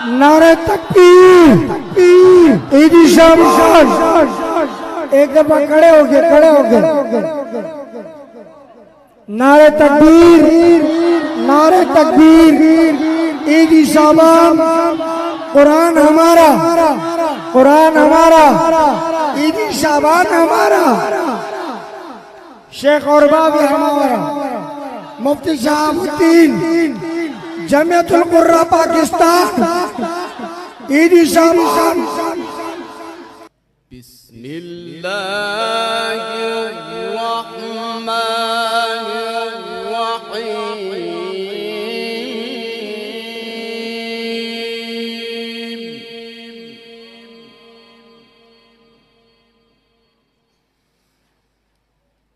नारे तकबीर ईदी शाबाश। एक दफा खड़े हो गए नारे तकबीर ईदी शाबाश। कुरान हमारा ईदी शाबाश हमारा। शेख और बाबी हमारा। मुफ्ती शहाबुद्दीन जमियतुल कुर्रा पाकिस्तान ईदी शाबाश।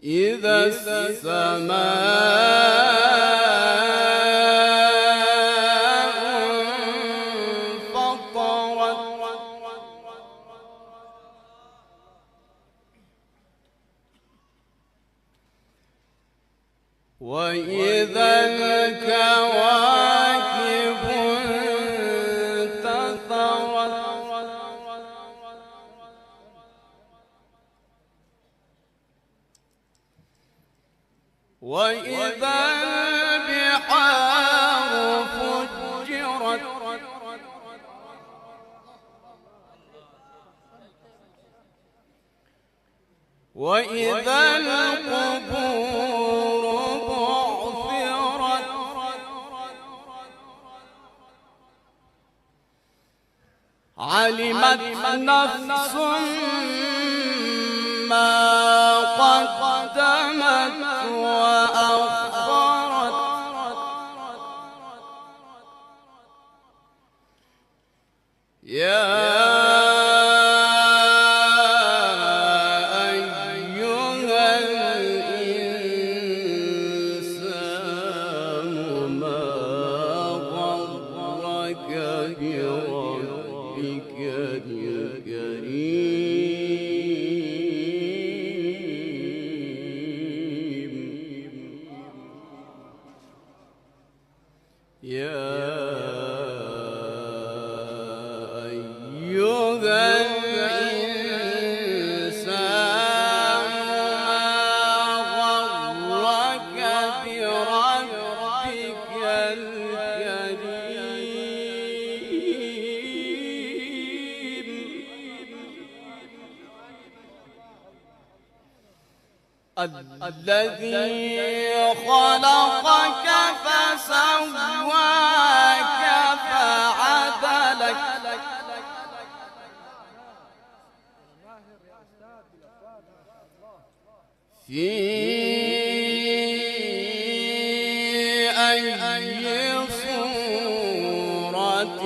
إذا السماء انفطرت وإذا الكواكب انتثرت وإذا البحار فجرت وإذا القبور بعثرت علمت نفس ما قدمت وأخرت يا أيها الإنسان ما غرك بربك الكريم يا أيها الإنسان ما غرك بربك الكريم الذي خلقك فسواك فعدلك في أي صورة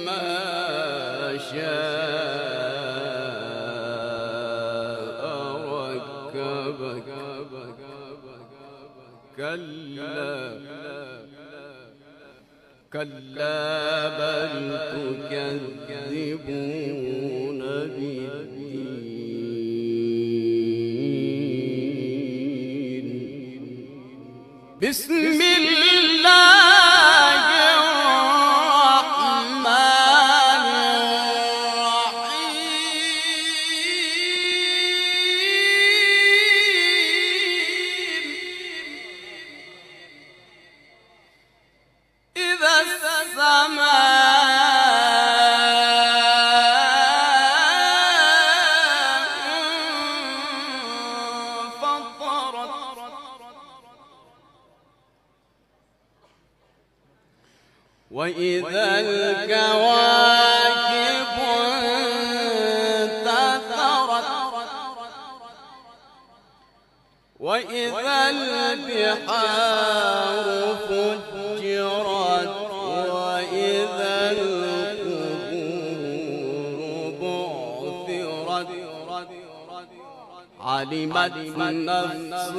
ما شاء ركبك كلا بل تكذبون بالدين بسم الله الرحمن الرحيم إذا السماء انفطرت وإذا الكواكب انتثرت وإذا البحار فجرت وإذا القبور بعثرت علمت نفس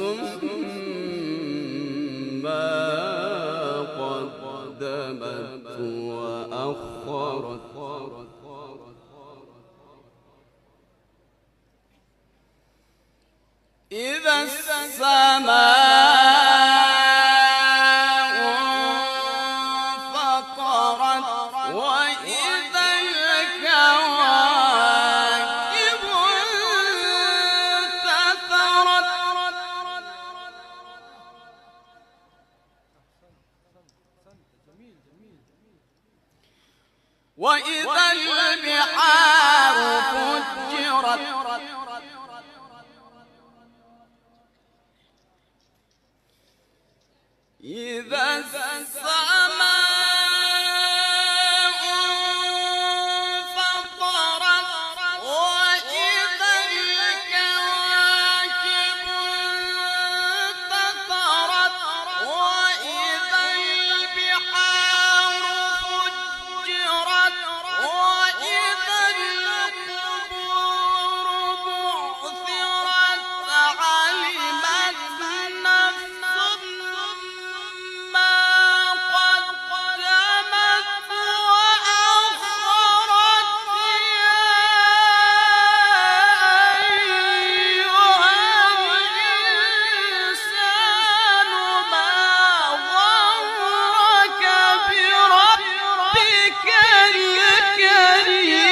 ما قدمت وأخرت إذا السماء انفطرت وإذا الكواكب انتثرت وإذا البحار فجرت إذا السماء انفطرت وإذا الكواكب انتثرت وإذا البحار فجرت وإذا القبور بعثرت علمت نفس ما قدمت وأخرت يا أيها الإنسان ما غرك بربك الكريم.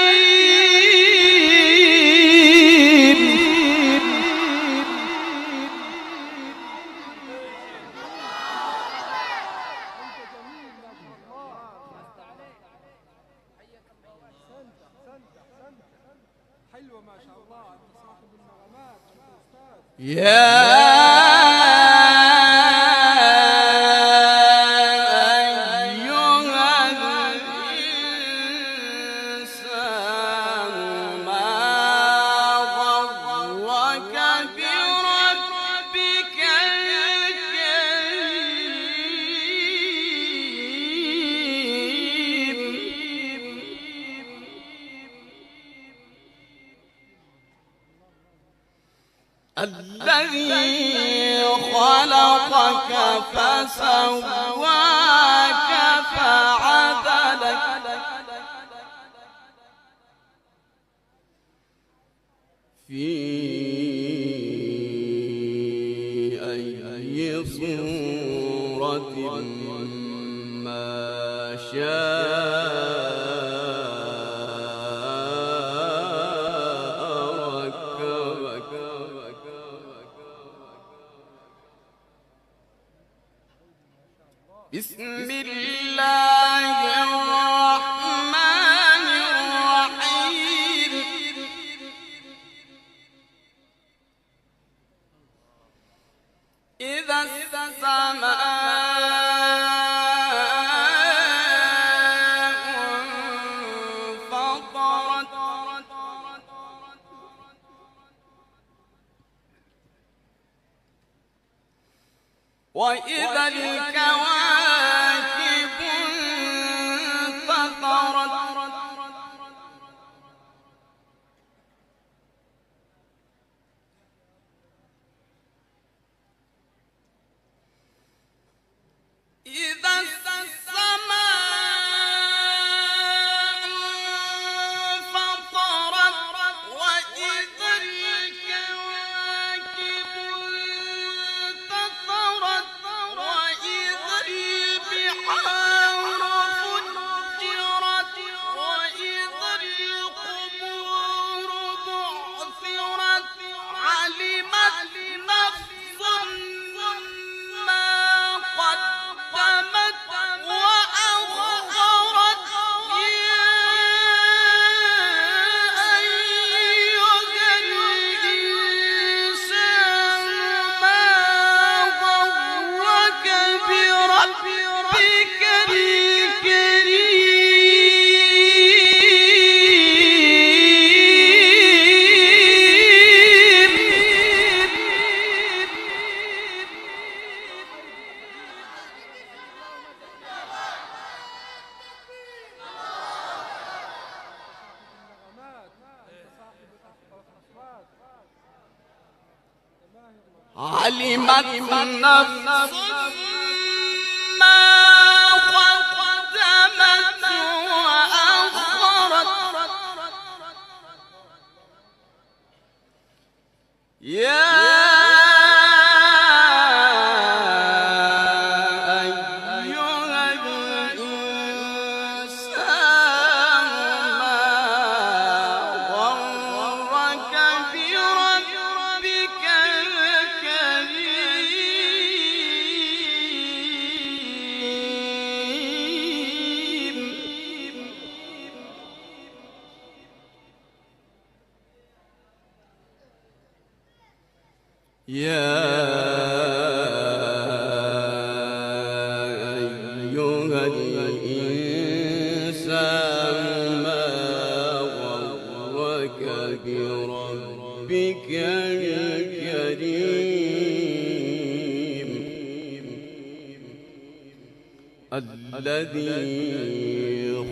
حلوة ما شاء الله، أنت صاحب النغمات، أنت أستاذ. يا الذي خلقك فسواك فعدلك في أي صورة ما شاء ركبك. بسم الله الرحمن الرحيم. إذا السماء انفطرت وإذا الكواكب انتثرت إذا السماء انفطرت وإذا الكواكب انتثرت وإذا البحار فجرت وإذا القبور بعثرت علمت نفس ما قدمت وأخرت يا أيها الإنسان ما غرك بربك النغمات، أنت صاحب الأصوات. علمت نفس ما قدمت وأخرت يا أيها الإنسان يا أيها الإنسان ما غرك بربك الكريم الذي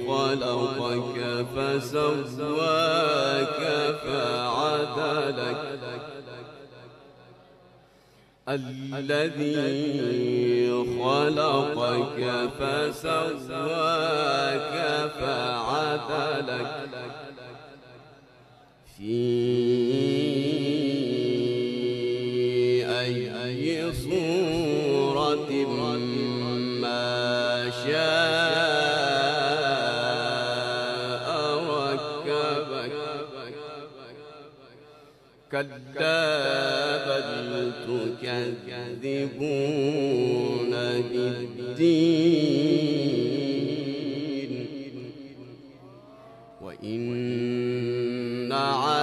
خلقك فسواك فعدلك الذي خلقك فسواك فعدلك في أي صورة ما شاء ركبك كلا بل تكذبون بالدين وإن عليكم